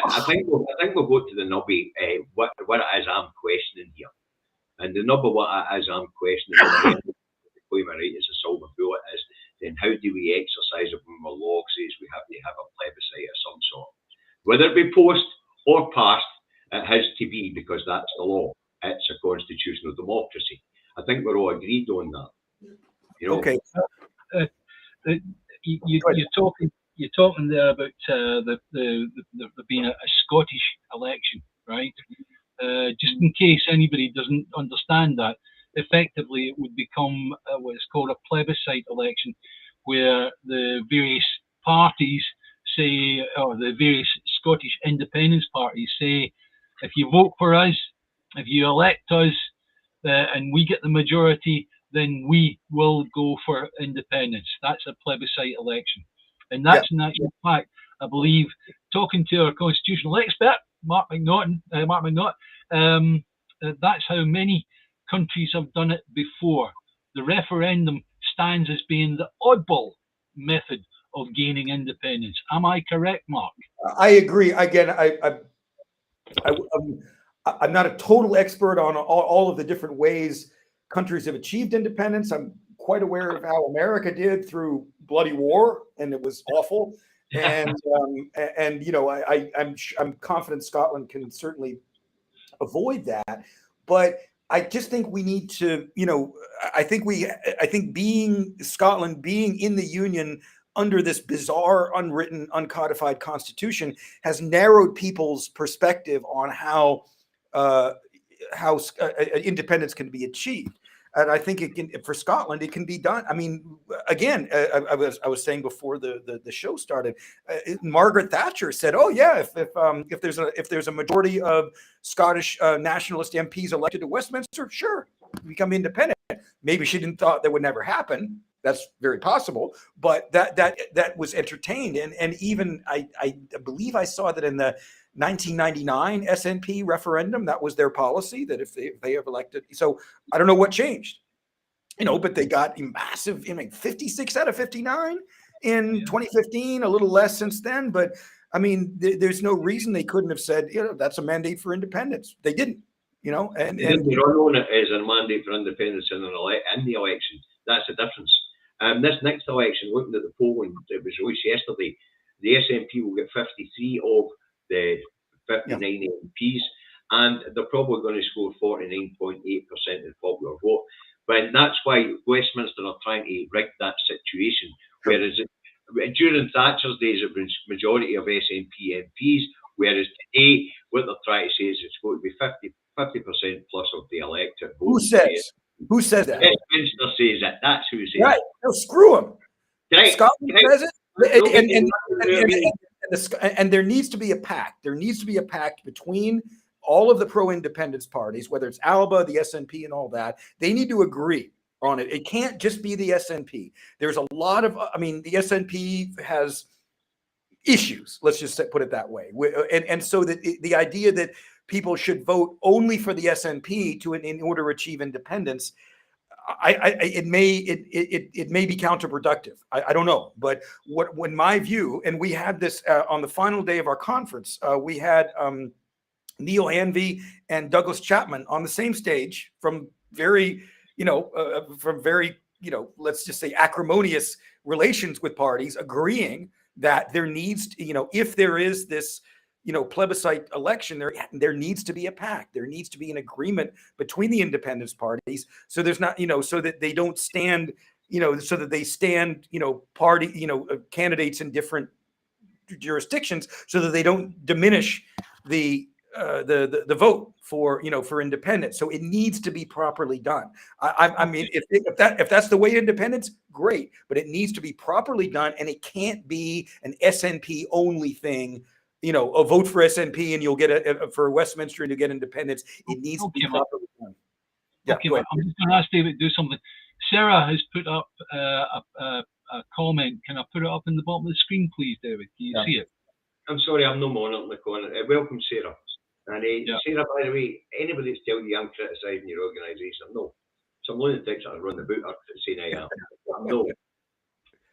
I think we'll go to the nubby, what it is I'm questioning here. And the nub of what it is I'm questioning, claim a right as a silver bullet, is then how do we exercise it when our law says we have to have a plebiscite of some sort? Whether it be post or past, it has to be, because that's the law. It's a constitutional democracy. I think we're all agreed on that. Okay. You're talking there about the being a Scottish election, right? Just in case anybody doesn't understand that, effectively it would become what is called a plebiscite election, where the various parties say, or the various Scottish independence parties say, if you vote for us, if you elect us, and we get the majority, then we will go for independence. That's a plebiscite election. And that's in fact, I believe, talking to our constitutional expert, Mark McNaught, that's how many countries have done it before. The referendum stands as being the oddball method of gaining independence. Am I correct, Mark? I agree. Again, I'm not a total expert on all of the different ways countries have achieved independence. I'm quite aware of how America did through bloody war, and it was awful. And I'm confident Scotland can certainly avoid that. But I just think we need to, I think Scotland being in the Union under this bizarre, unwritten, uncodified constitution has narrowed people's perspective on how independence can be achieved. And I think for Scotland, it can be done. I mean, again, I was saying before the show started, Margaret Thatcher said, "Oh yeah, if there's a majority of Scottish nationalist MPs elected to Westminster, sure, become independent." Maybe she didn't thought that would never happen. That's very possible, but that was entertained, and even I believe I saw that in the 1999 SNP referendum, that was their policy, that if they have elected. So I don't know what changed, but they got massive, 56 out of 59 in 2015, a little less since then. But I mean, there's no reason they couldn't have said, that's a mandate for independence. They didn't, and they didn't run on it as a mandate for independence in the election. That's the difference. This next election, looking at the polling that was released yesterday, the SNP will get 53 of the 59 MPs, and they're probably going to score 49.8% of the popular vote. But that's why Westminster are trying to rig that situation. Whereas during Thatcher's days, it was majority of SNP MPs, whereas today, what they're trying to say is it's going to be 50% plus of the electorate vote. Who says that? Westminster says it. That's who says right. it. No, screw them. Right. Scotland says it. And there needs to be a pact. There needs to be a pact between all of the pro-independence parties, whether it's ALBA, the SNP, and all that. They need to agree on it. It can't just be the SNP. There's a lot of, the SNP has issues. Let's just put it that way. And so that the idea that people should vote only for the SNP in order to achieve independence, it may be counterproductive. I don't know, but when my view, and we had this on the final day of our conference, we had Neil Hanvey and Douglas Chapman on the same stage from very, let's just say acrimonious relations with parties, agreeing that there needs to, if there is this, plebiscite election, there needs to be a pact. There needs to be an agreement between the independence parties. So there's not, so that they don't stand, so that they stand, party, candidates in different jurisdictions, so that they don't diminish the vote for independence. So it needs to be properly done. I mean, if that's the way to independence, great, but it needs to be properly done, and it can't be an SNP only thing. A vote for SNP and you'll get for Westminster and you'll get independence. It needs to be properly done. Yeah, okay, I'm just going to ask David to do something. Sarah has put up a comment. Can I put it up in the bottom of the screen, please, David? Can you see it? I'm sorry, I'm no monitoring the corner. Welcome, Sarah. And Sarah, by the way, anybody that's telling you I'm criticising your organisation, no. Some lunatics that run the boot are saying I am. No.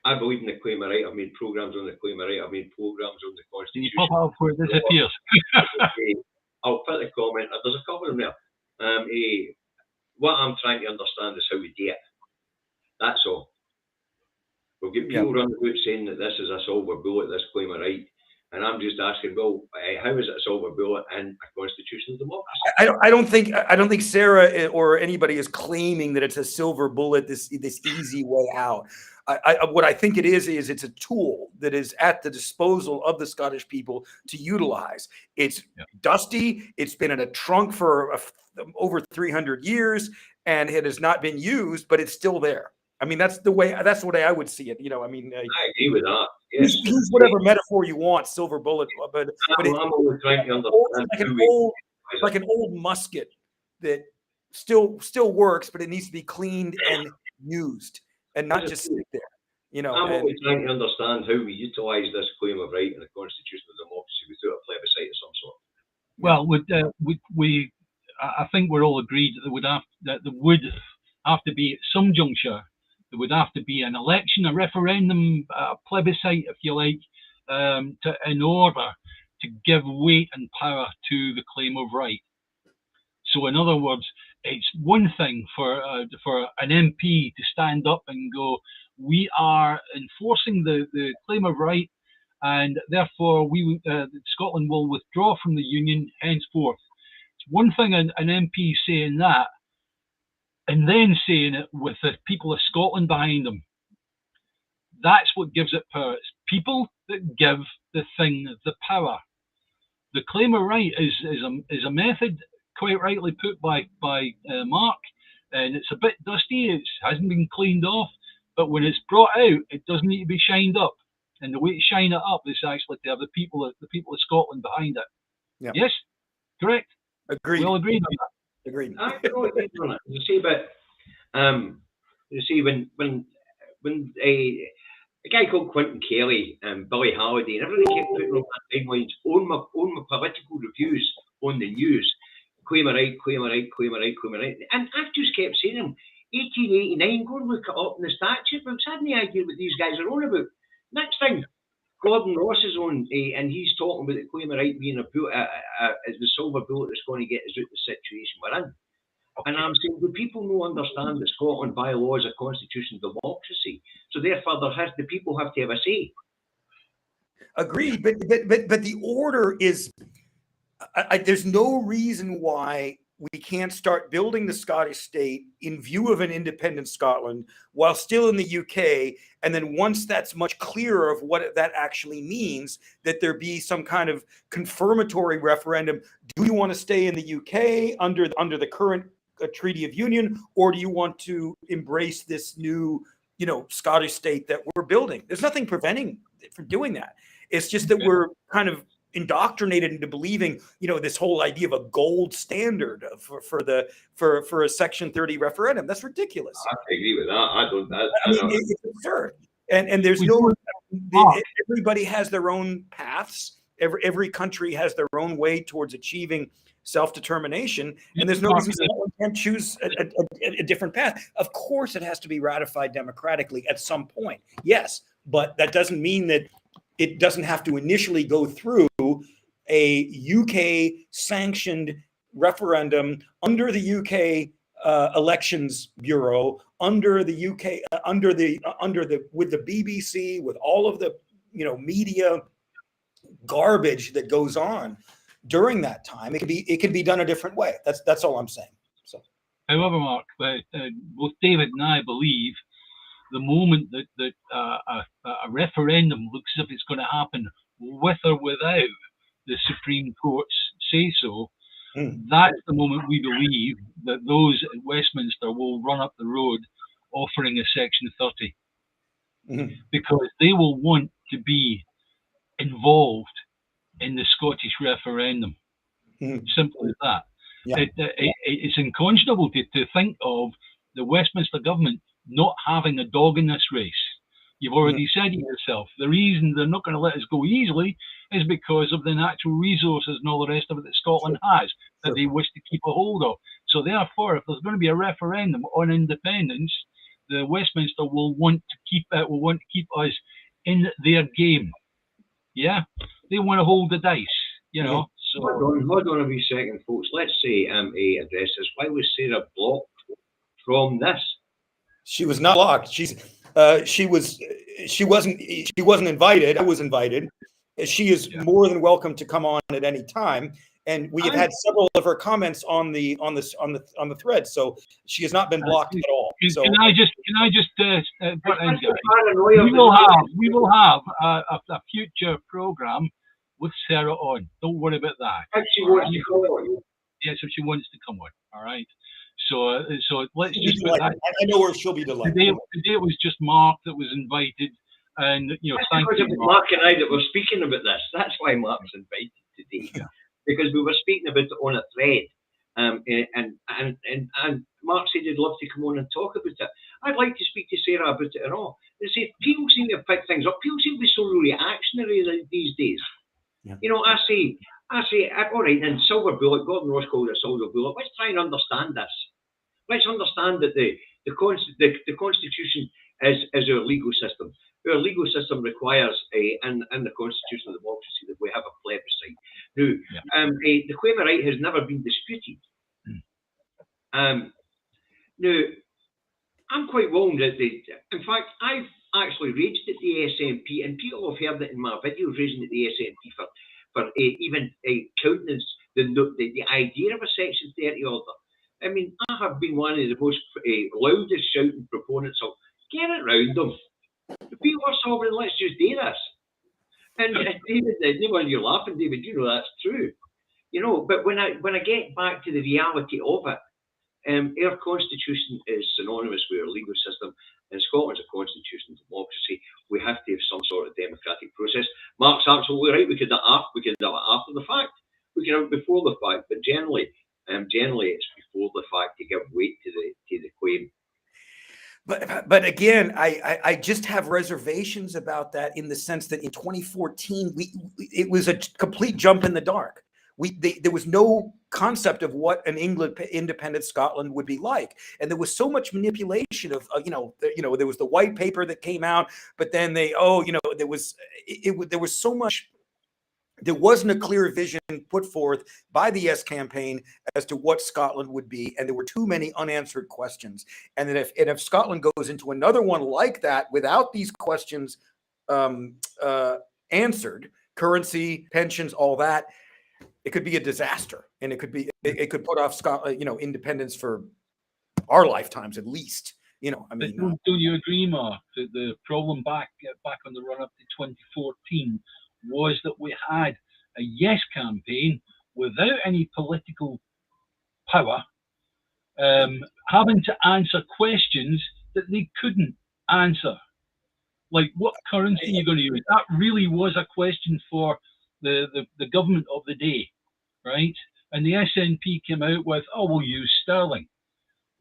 I believe in the claim of right. I've made programmes on the claim of right. I've made programmes on the Constitution. Can you pop up where it disappears? I'll put the comment. There's a couple of them there. What I'm trying to understand is how we do it. That's all. We'll get people running the boot saying that this is a silver bullet, this claim of right. And I'm just asking, well, how is it a silver bullet in a constitutional democracy? I don't think Sarah or anybody is claiming that it's a silver bullet, this easy way out. What I think it is it's a tool that is at the disposal of the Scottish people to utilize. It's dusty. It's been in a trunk for over 300 years, and it has not been used, but it's still there. I mean, that's the way I would see it. I mean, I agree with that. Yes. Use whatever metaphor you want, silver bullet, but I'm always trying to understand like an old musket that still works, but it needs to be cleaned and used, and not just sit there. I'm always trying to understand how we utilise this claim of right in a constitutional democracy without a plebiscite of some sort. Well, I think we're all agreed that there would have to be at some juncture. There would have to be an election, a referendum, a plebiscite, if you like, in order to give weight and power to the claim of right. So, in other words, it's one thing for an MP to stand up and go, "We are enforcing the claim of right, and therefore Scotland will withdraw from the Union henceforth." It's one thing an MP saying that, and then saying it with the people of Scotland behind them. That's what gives it power. It's people that give the thing the power. The claim of right is a method, quite rightly put by Mark, and it's a bit dusty. It hasn't been cleaned off, but when it's brought out, it doesn't need to be shined up. And the way to shine it up is actually to have the people of Scotland behind it. Yeah. Yes, correct. Agreed. We all agreed on that. Agreed. I know what you're doing. You see, but when a guy called Quentin Kelly and Billy Halliday and everybody kept putting on that timelines on my political reviews on the news, claim of right, claim of right, claim of right, claim of right, and I've just kept saying them. 1889, go and look it up in the statute books. I had no idea what these guys are on about. Next thing, Gordon Ross is on, and he's talking about the claim of right being the silver bullet that's going to get us out of the situation we're in. And I'm saying, do people not understand that Scotland by law is a constitutional democracy? So therefore, the people have to have a say. Agreed, but the order is. There's no reason why we can't start building the Scottish state in view of an independent Scotland while still in the UK. And then once that's much clearer of what that actually means, that there be some kind of confirmatory referendum. Do you want to stay in the UK under the current Treaty of Union, or do you want to embrace this new, Scottish state that we're building? There's nothing preventing from doing that. It's just that we're kind of indoctrinated into believing, this whole idea of a gold standard for a Section 30 referendum. That's ridiculous. I agree with that. I mean, it's absurd. And there's everybody has their own paths. every country has their own way towards achieving self-determination, and there's no reason Scotland can't choose a different path. Of course, it has to be ratified democratically at some point, yes, but that doesn't mean that it doesn't have to initially go through a UK sanctioned referendum under the UK Elections Bureau, under the UK, with the BBC, with all of the media garbage that goes on during that time. It can be done a different way. That's all I'm saying. So, however, Mark, both David and I believe the moment that a referendum looks as if it's going to happen with or without the Supreme Court's say so, that's the moment we believe that those at Westminster will run up the road offering a Section 30, because they will want to be involved in the Scottish referendum. Simple as that. Yeah. It's unconscionable to think of the Westminster government not having a dog in this race. You've already said it yourself. The reason they're not going to let us go easily is because of the natural resources and all the rest of it that Scotland has that they wish to keep a hold of. So therefore, if there's going to be a referendum on independence, the Westminster will want to keep us in their game. Yeah, they want to hold the dice. So hold on a wee second, folks. Let's say address this. Why was Sarah blocked from this? She was not blocked. She wasn't invited. I was invited. She is more than welcome to come on at any time. And we have had several of her comments on the thread, so she has not been blocked at all. So can I just put in, guys? We will have a future program with Sarah on. Don't worry about that. If she wants to come on. Yes, if she wants to come on. All right. So let's just put that. I know where she'll be delighted. Today it was just Mark that was invited, and thank you, Mark and I that were speaking about this. That's why Mark's invited today, because we were speaking about it on a thread, and Mark said he'd love to come on and talk about it. I'd like to speak to Sarah about it and all. They say people seem to have picked things up. People seem to be so reactionary these days. Yeah. I say, all right, then silver bullet. Gordon Ross called it silver bullet. Let's try and understand this. Let's understand that the Constitution is our legal system. Our legal system requires in the constitutional democracy that we have a plebiscite. Now, the claim of right has never been disputed. Now, I'm quite willing that in fact, I've actually raised at the SNP, and people have heard it in my videos raising at the SNP for even countenance the idea of a Section 30 order. I mean, I have been one of the most loudest shouting proponents of get it round them. The people are sovereign, let's just do this. And David, anyone you're laughing, David, that's true. But when I get back to the reality of it, our constitution is synonymous with our legal system, and Scotland's a constitutional democracy. We have to have some sort of democratic process. Mark's absolutely right. We could have it after the fact. We can have it before the fact, but generally it's before the fact to give weight to the claim. But again, I just have reservations about that, in the sense that in 2014 it was a complete jump in the dark. There was no concept of what an independent Scotland would be like, and there was so much manipulation of there was the white paper that came out, but then there was so much. There wasn't a clear vision put forth by the Yes campaign as to what Scotland would be, and there were too many unanswered questions. And that if Scotland goes into another one like that without these questions answered, currency, pensions, all that, it could be a disaster, and it could put off Scotland, independence for our lifetimes at least. Don't you agree, Mark, that the problem back on the run up to 2014 was that we had a Yes campaign without any political power, having to answer questions that they couldn't answer, like what currency you're going to use. That really was a question for the government of the day, right? And the SNP came out with, we'll use sterling.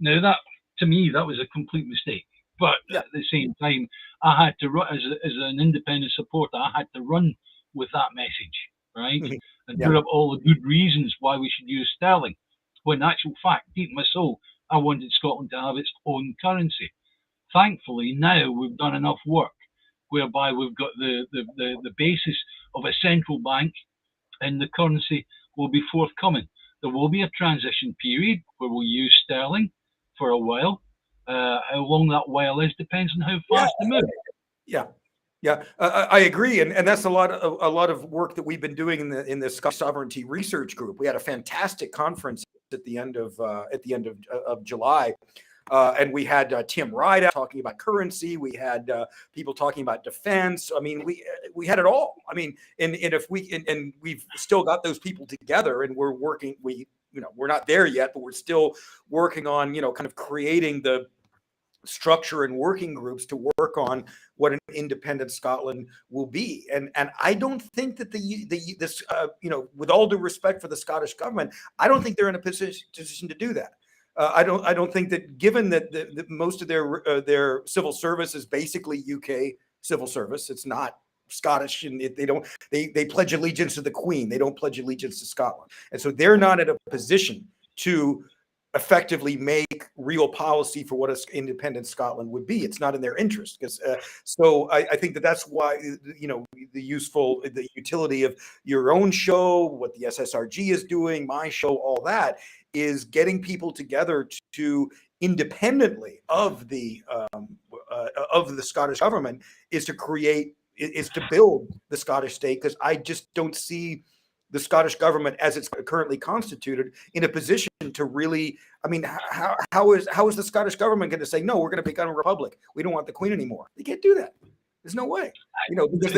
Now that, to me, that was a complete mistake. But at the same time, I had to run, as an independent supporter, I had to run with that message. right? Mhm. And Yeah. put up all the good reasons why we should use sterling. When in actual fact, deep in my soul, I wanted Scotland to have its own currency. Thankfully, now we've done enough work whereby we've got the basis of a central bank, and the currency will be forthcoming. There will be a transition period where we'll use sterling for a while. How long that while is depends on how fast they move. Yeah. Yeah, I agree, and that's a lot of work that we've been doing in the Scottish Sovereignty Research Group. We had a fantastic conference at the end of July, and we had Tim Ryda talking about currency. We had people talking about defense. I mean, we had it all. I mean, and if and we've still got those people together, and we're working. We're not there yet, but we're still working on kind of creating the structure and working groups to work on what an independent Scotland will be. And I don't think that this with all due respect for the Scottish government, I don't think they're in a position to do that. I don't think that, given that most of their civil service is basically UK civil service, it's not Scottish, and they pledge allegiance to the Queen. They don't pledge allegiance to Scotland, and so they're not in a position to effectively make real policy for what an independent Scotland would be. It's not in their interest. Because so I think that's why the utility of your own show, what the SSRG is doing, my show, all that is getting people together to independently of the Scottish government is to build the Scottish state, because I just don't see the Scottish government, as it's currently constituted, in a position to really. I mean, how is the Scottish government going to say, no, we're going to become a republic, we don't want the Queen anymore? They can't do that. There's no way, because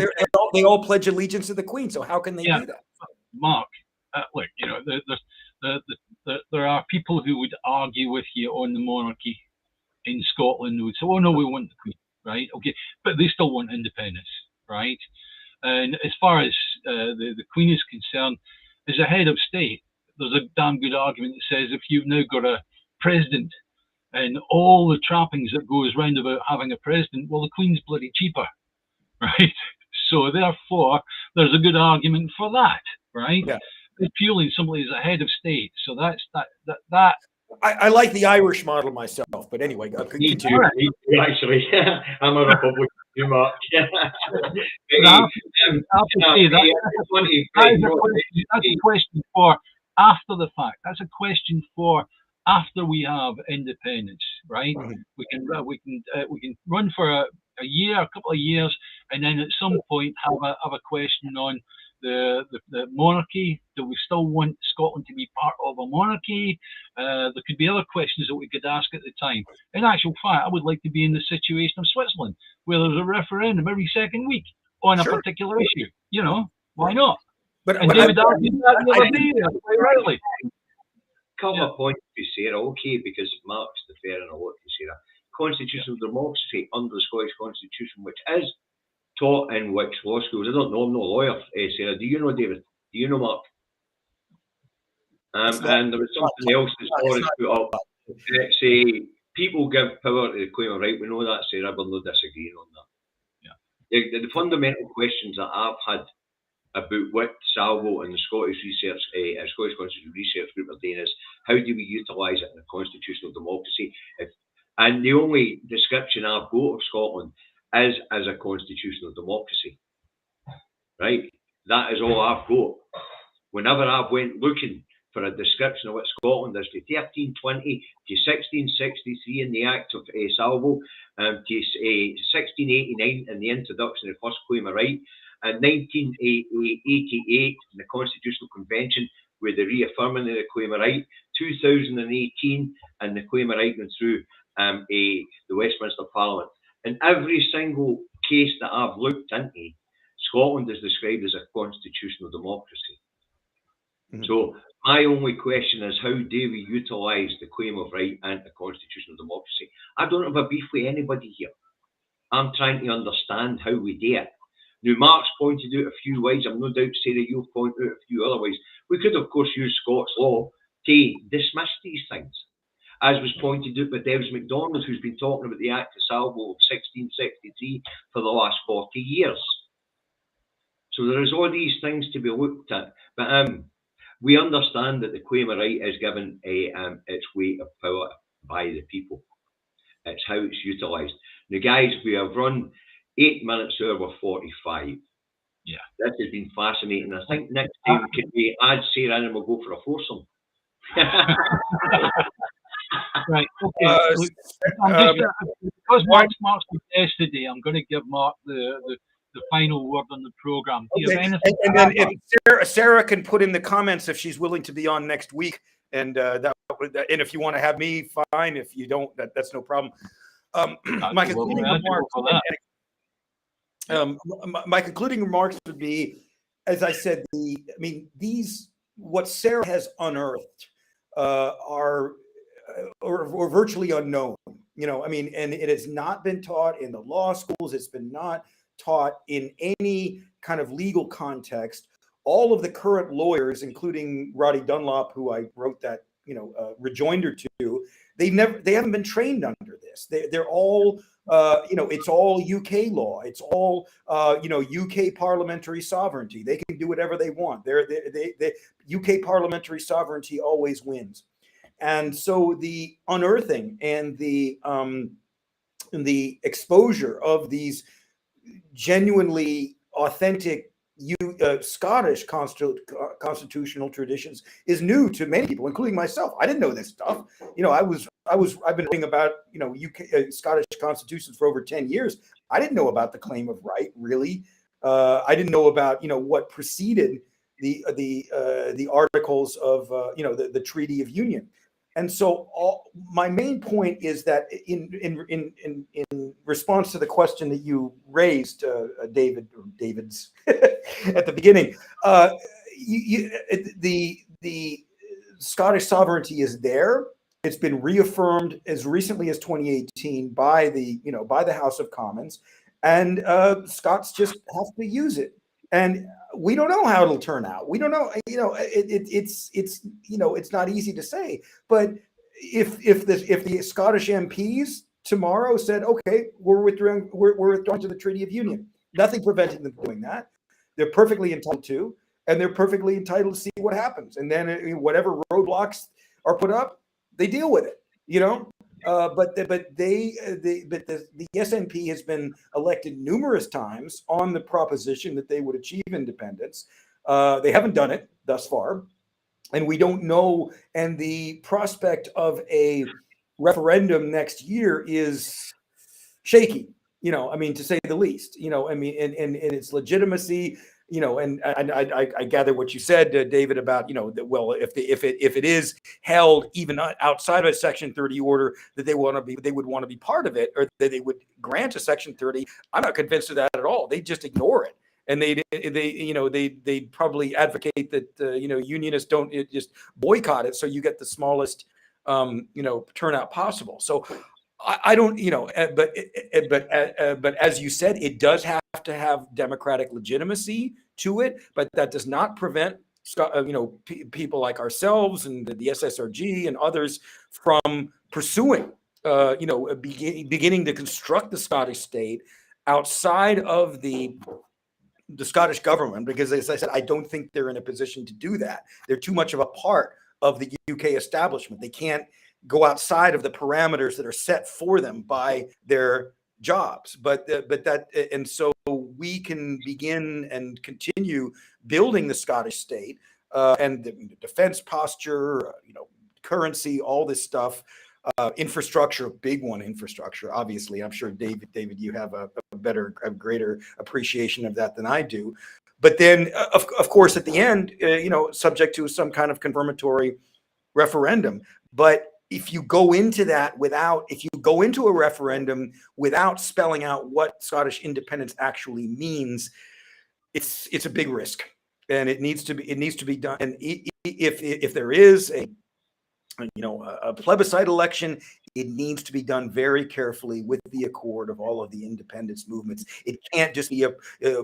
they all pledge allegiance to the Queen. So how can they do that? Mark, look, there are people who would argue with you on the monarchy in Scotland who would say, oh no, we want the Queen, right? Okay, but they still want independence, right? And as far as the Queen is concerned, as a head of state, there's a damn good argument that says if you've now got a president and all the trappings that goes round about having a president, well, the Queen's bloody cheaper, right? So therefore, there's a good argument for that, right? Yeah. It's purely simply as a head of state. So that's that. I like the Irish model myself, but anyway, continue. Actually, I'm a Republican, Mark. That's a question for after the fact. That's a question for after we have independence, right? Mm-hmm. We can run for a year, a couple of years, and then at some point have a question on the monarchy. Do we still want Scotland to be part of a monarchy? There could be other questions that we could ask at the time. In actual fact, I would like to be in the situation of Switzerland, where there's a referendum every second week on a particular issue. Why not? But David argued that the other day, quite rightly. Couple of points to Sarah, okay, because Mark's deferring a lot to Sarah. Constitutional democracy under the Scottish Constitution, which is taught in which law schools? I don't know, I'm not a lawyer, Sarah. Do you know, David? Do you know, Mark? And there was something else that's always put up. Say people give power to the Queen of Right. We know that, Sarah. We're not disagreeing on that. Yeah. The fundamental questions that I've had about what Salvo and the Scottish Scottish Constitutional Research Group are doing is how do we utilise it in a constitutional democracy? And the only description I've got of Scotland is as a constitutional democracy, right? That is all I've got. Whenever I've went looking for a description of what Scotland is, to 1320 to 1663 in the Act of Salvo, to 1689 in the introduction of the first claim of right, and 1988 in the Constitutional Convention with the reaffirming of the claim of right, 2018 and the claim of right going through the Westminster Parliament. In every single case that I've looked into, Scotland is described as a constitutional democracy. Mm-hmm. So my only question is, how do we utilise the claim of right and a constitutional democracy? I don't have a beef with anybody here. I'm trying to understand how we do it. Now, Mark's pointed out a few ways. I'm no doubt, Sarah, you've pointed out a few other ways. We could, of course, use Scots law to dismiss these things, as was pointed out by Davies McDonald, who's been talking about the Act of Salvo of 1663 for the last 40 years. So there is all these things to be looked at. But we understand that the claim of right is given its weight of power by the people. It's how it's utilised. Now, guys, we have run 8 minutes over 45. Yeah. This has been fascinating. I think next time can we add Sarah in and we'll go for a foursome. Right. Okay. Look, because Mark's the guest today, I'm going to give Mark the final word on the programme. Okay. And then if Sarah can put in the comments if she's willing to be on next week, and if you want to have me, fine. If you don't, that's no problem. My concluding remarks would be, as I said, what Sarah has unearthed are virtually unknown. And it has not been taught in the law schools. It's been not taught in any kind of legal context. All of the current lawyers, including Roddy Dunlop, who I wrote that rejoinder to, they haven't been trained under this. They're all it's all UK law. It's all UK parliamentary sovereignty. They can do whatever they want. They UK parliamentary sovereignty always wins. And so the unearthing and the exposure of these genuinely authentic Scottish constitutional traditions is new to many people, including myself. I didn't know this stuff. I've been reading about UK Scottish constitutions for over 10 years. I didn't know about the claim of right, really. I didn't know about what preceded the articles of the Treaty of Union. And so my main point is that in response to the question that you raised, David's at the beginning, the Scottish sovereignty is there. It's been reaffirmed as recently as 2018 by the House of Commons, and Scots just have to use it. And we don't know how it'll turn out. We don't know. It's not easy to say. But if the Scottish MPs tomorrow said, okay, we're withdrawing to the Treaty of Union, nothing preventing them from doing that. They're perfectly entitled to, and they're perfectly entitled to see what happens. And then whatever roadblocks are put up, they deal with it. But the SNP has been elected numerous times on the proposition that they would achieve independence. They haven't done it thus far, and we don't know. And the prospect of a referendum next year is shaky. To say the least. And its legitimacy. And I gather what you said, David, about that. Well, if it is held even outside of a Section 30 order, that they would want to be part of it, or that they would grant a Section 30. I'm not convinced of that at all. They just ignore it, and they probably advocate that unionists don't just boycott it, so you get the smallest turnout possible. So I don't, but as you said, it does have to have democratic legitimacy to it, but that does not prevent people like ourselves and the SSRG and others from pursuing, beginning to construct the Scottish state outside of the Scottish government, because as I said, I don't think they're in a position to do that. They're too much of a part of the UK establishment. They can't go outside of the parameters that are set for them by their jobs. And so we can begin and continue building the Scottish state and the defense posture, currency, all this stuff, infrastructure, big one, infrastructure. Obviously, I'm sure David, you have a greater appreciation of that than I do. But then, of course, at the end, subject to some kind of confirmatory referendum. But if you go into a referendum without spelling out what Scottish independence actually means, it's a big risk, and it needs to be done. And if there is a plebiscite election, it needs to be done very carefully with the accord of all of the independence movements. It can't just be a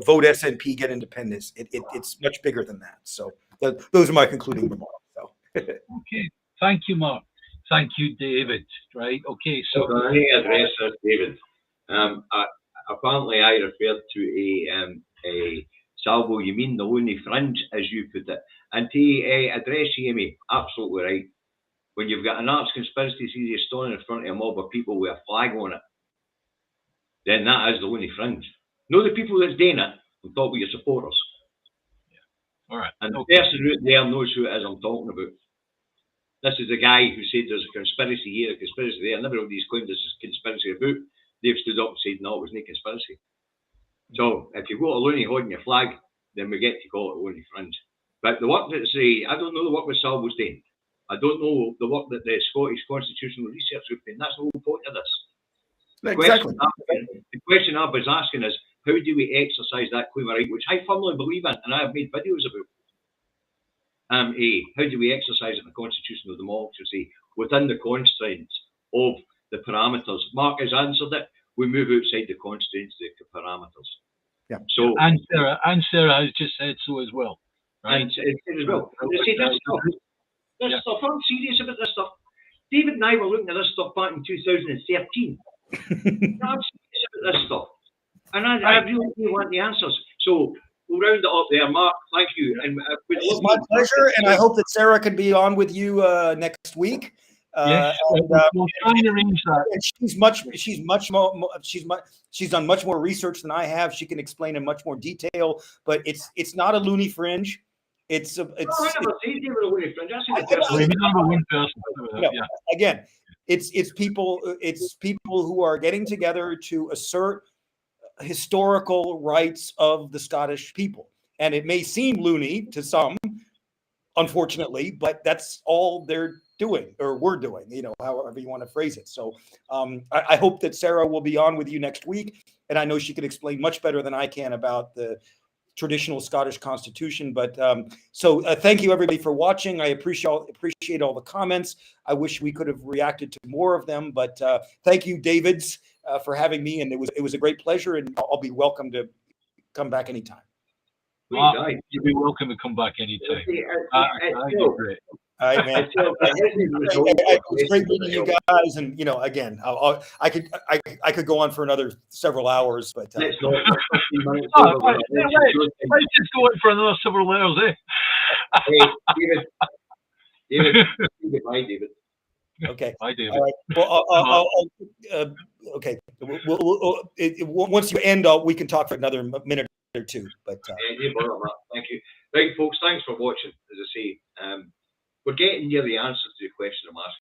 vote SNP, get independence. It's much bigger than that. So those are my concluding remarks. So. Okay, thank you, Mark. Thank you, David. Right. Okay. So I need to address this, David. Apparently, I referred to a Salvo, you mean the lonely fringe, as you put it. And to address you, Amy, absolutely right. When you've got an arts conspiracy theory standing in front of a mob of people with a flag on it, then that is the lonely fringe. Know the people that's doing it, I'm talking about your supporters. All right. And the person out there knows who it is I'm talking about. This is the guy who said there's a conspiracy here, a conspiracy there. Never all these claims there's a conspiracy about. They've stood up and said, no, it was no conspiracy. So if you've got a loony holding your flag, then we get to call it a loony fringe. But the work that I don't know the work that Salvo's doing. I don't know the work that the Scottish Constitutional Research Group doing. That's the whole point of this. Exactly. The question I was asking is, how do we exercise that claim of right, which I firmly believe in, and I have made videos about. How do we exercise it in the constitutional democracy within the constraints of the parameters? Mark has answered it. We move outside the constraints of the parameters. Yeah. So and Sarah has just said so as well. Right? And as well. They say this stuff. I'm serious about this stuff. David and I were looking at this stuff back in 2013. I'm serious about this stuff, and I really want the answers. So we'll round it up there, Mark. Thank you. And it's my pleasure, and I hope that Sarah can be on with you next week. Yes, we'll try and arrange that. She's done much more research than I have. She can explain in much more detail, but it's not a loony fringe. Again, it's people who are getting together to assert historical rights of the Scottish people, and it may seem loony to some, unfortunately, but that's all they're doing, or we're doing, however you want to phrase it. So I hope that Sarah will be on with you next week, and I know she could explain much better than I can about the traditional Scottish Constitution. But thank you everybody for watching. I appreciate all the comments. I wish we could have reacted to more of them, but thank you, Davies, for having me, and it was a great pleasure, and I'll be welcome to come back anytime. You'll be welcome to come back anytime. Great. All right, man. It was great meeting you guys, and again, I could go on for another several hours, but let's just go on for another several hours, eh? David, bye, David. Okay. Bye, David. All right. Well, okay. Once you end, we can talk for another minute or two. But thank you. Right, folks. Thanks for watching. As I say, we're getting near the answer to the question I'm asking.